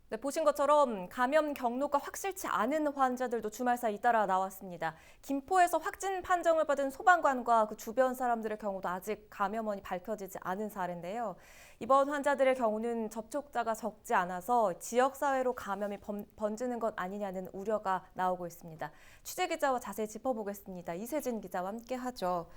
네, 보신 것처럼 감염 경로가 확실치 않은 환자들도 주말 사이 잇따라 나왔습니다. 김포에서 확진 판정을 받은 소방관과 그 주변 사람들의 경우도 아직 감염원이 밝혀지지 않은 사례인데요. 이번 환자들의 경우는 접촉자가 적지 않아서 지역사회로 감염이 번지는 것 아니냐는 우려가 나오고 있습니다. 취재기자와 자세히 짚어보겠습니다. 이세진 기자와 함께하죠.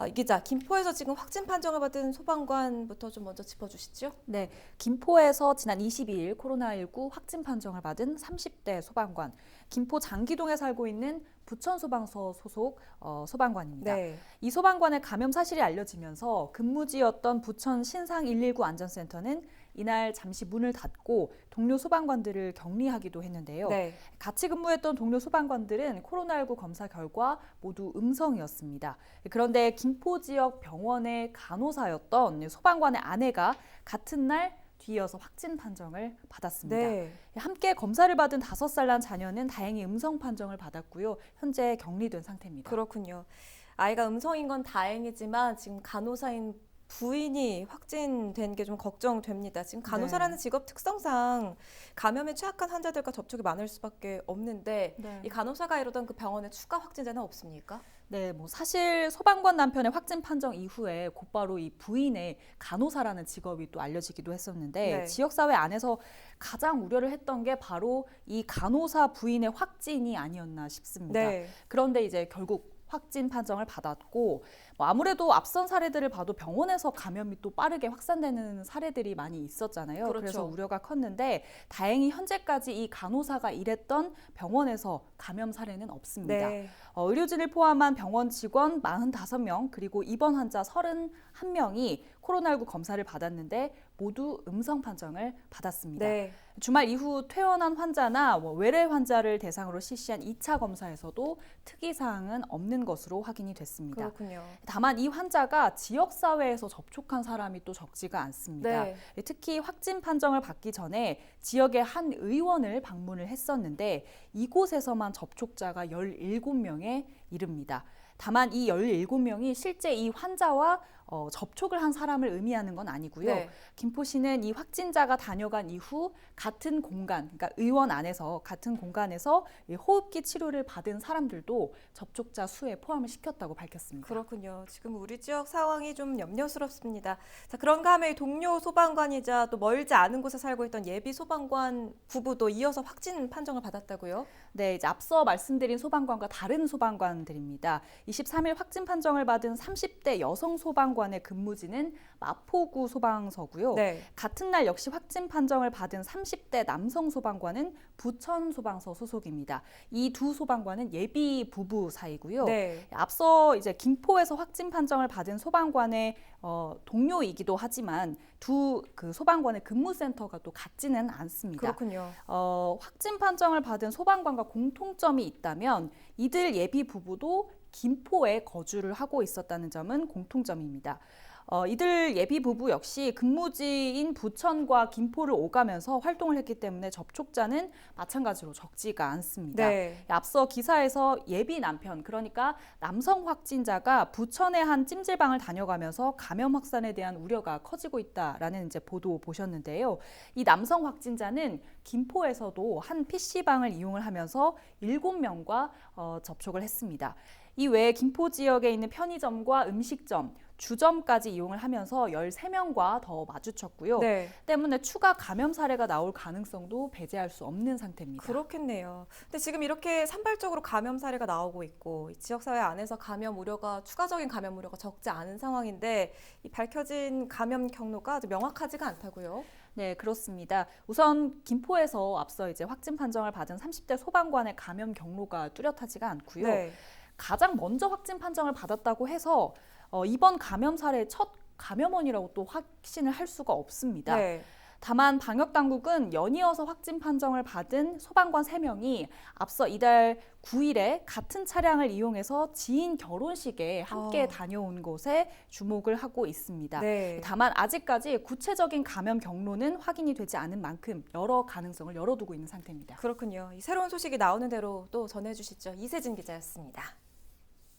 이 기자, 김포에서 지금 확진 판정을 받은 소방관부터 좀 먼저 짚어주시죠. 네, 김포에서 지난 22일 코로나19 확진 판정을 받은 30대 소방관, 김포 장기동에 살고 있는 부천소방서 소속 소방관입니다. 네. 이 소방관의 감염 사실이 알려지면서 근무지였던 부천 신상 119 안전센터는 이날 잠시 문을 닫고 동료 소방관들을 격리하기도 했는데요. 네. 같이 근무했던 동료 소방관들은 코로나19 검사 결과 모두 음성이었습니다. 그런데 김포 지역 병원의 간호사였던 소방관의 아내가 같은 날 뒤이어서 확진 판정을 받았습니다. 네. 함께 검사를 받은 5살 난 자녀는 다행히 음성 판정을 받았고요. 현재 격리된 상태입니다. 그렇군요. 아이가 음성인 건 다행이지만 지금 간호사인 부인이 확진된 게 좀 걱정됩니다. 지금 간호사라는 네. 직업 특성상 감염에 취약한 환자들과 접촉이 많을 수밖에 없는데 네. 이 간호사가 이루던 그 병원에 추가 확진자는 없습니까? 네, 사실 소방관 남편의 확진 판정 이후에 곧바로 이 부인의 간호사라는 직업이 또 알려지기도 했었는데 네. 지역사회 안에서 가장 우려를 했던 게 바로 이 간호사 부인의 확진이 아니었나 싶습니다. 네. 그런데 이제 결국 확진 판정을 받았고 아무래도 앞선 사례들을 봐도 병원에서 감염이 또 빠르게 확산되는 사례들이 많이 있었잖아요. 그렇죠. 그래서 우려가 컸는데 다행히 현재까지 이 간호사가 일했던 병원에서 감염 사례는 없습니다. 네. 의료진을 포함한 병원 직원 45명 그리고 입원 환자 31명이 코로나19 검사를 받았는데 모두 음성 판정을 받았습니다. 네. 주말 이후 퇴원한 환자나 외래 환자를 대상으로 실시한 2차 검사에서도 특이사항은 없는 것으로 확인이 됐습니다. 그렇군요. 다만 이 환자가 지역사회에서 접촉한 사람이 또 적지가 않습니다. 네. 특히 확진 판정을 받기 전에 지역의 한 의원을 방문을 했었는데 이곳에서만 접촉자가 17명에 이릅니다. 다만 이 17명이 실제 이 환자와 접촉을 한 사람을 의미하는 건 아니고요. 네. 김포시는 이 확진자가 다녀간 이후 같은 공간, 그러니까 의원 안에서 같은 공간에서 이 호흡기 치료를 받은 사람들도 접촉자 수에 포함을 시켰다고 밝혔습니다. 그렇군요. 지금 우리 지역 상황이 좀 염려스럽습니다. 자, 그런가 하면 동료 소방관이자 또 멀지 않은 곳에 살고 있던 예비 소방관 부부도 이어서 확진 판정을 받았다고요? 네, 이제 앞서 말씀드린 소방관과 다른 소방관들입니다. 23일 확진 판정을 받은 30대 여성 소방관의 근무지는 마포구 소방서고요. 네. 같은 날 역시 확진 판정을 받은 30대 남성 소방관은 부천 소방서 소속입니다. 이 두 소방관은 예비 부부 사이고요. 네. 앞서 이제 김포에서 확진 판정을 받은 소방관의 동료이기도 하지만 두 그 소방관의 근무센터가 또 같지는 않습니다. 그렇군요. 확진 판정을 받은 소방관과 공통점이 있다면 이들 예비 부부도 김포에 거주를 하고 있었다는 점은 공통점입니다. 이들 예비 부부 역시 근무지인 부천과 김포를 오가면서 활동을 했기 때문에 접촉자는 마찬가지로 적지가 않습니다. 네. 앞서 기사에서 예비 남편, 그러니까 남성 확진자가 부천의 한 찜질방을 다녀가면서 감염 확산에 대한 우려가 커지고 있다라는 이제 보도 보셨는데요. 이 남성 확진자는 김포에서도 한 PC방을 이용을 하면서 7명과 접촉을 했습니다. 이 외에 김포 지역에 있는 편의점과 음식점, 주점까지 이용을 하면서 13명과 더 마주쳤고요. 네. 때문에 추가 감염 사례가 나올 가능성도 배제할 수 없는 상태입니다. 그렇겠네요. 근데 지금 이렇게 산발적으로 감염 사례가 나오고 있고 지역사회 안에서 추가적인 감염 우려가 적지 않은 상황인데 이 밝혀진 감염 경로가 아주 명확하지가 않다고요? 네, 그렇습니다. 우선 김포에서 앞서 이제 확진 판정을 받은 30대 소방관의 감염 경로가 뚜렷하지가 않고요. 네. 가장 먼저 확진 판정을 받았다고 해서 이번 감염 사례의 첫 감염원이라고 또 확신을 할 수가 없습니다. 네. 다만 방역당국은 연이어서 확진 판정을 받은 소방관 3명이 앞서 이달 9일에 같은 차량을 이용해서 지인 결혼식에 함께 다녀온 것에 주목을 하고 있습니다. 네. 다만 아직까지 구체적인 감염 경로는 확인이 되지 않은 만큼 여러 가능성을 열어두고 있는 상태입니다. 그렇군요. 이 새로운 소식이 나오는 대로 또 전해주시죠. 이세진 기자였습니다.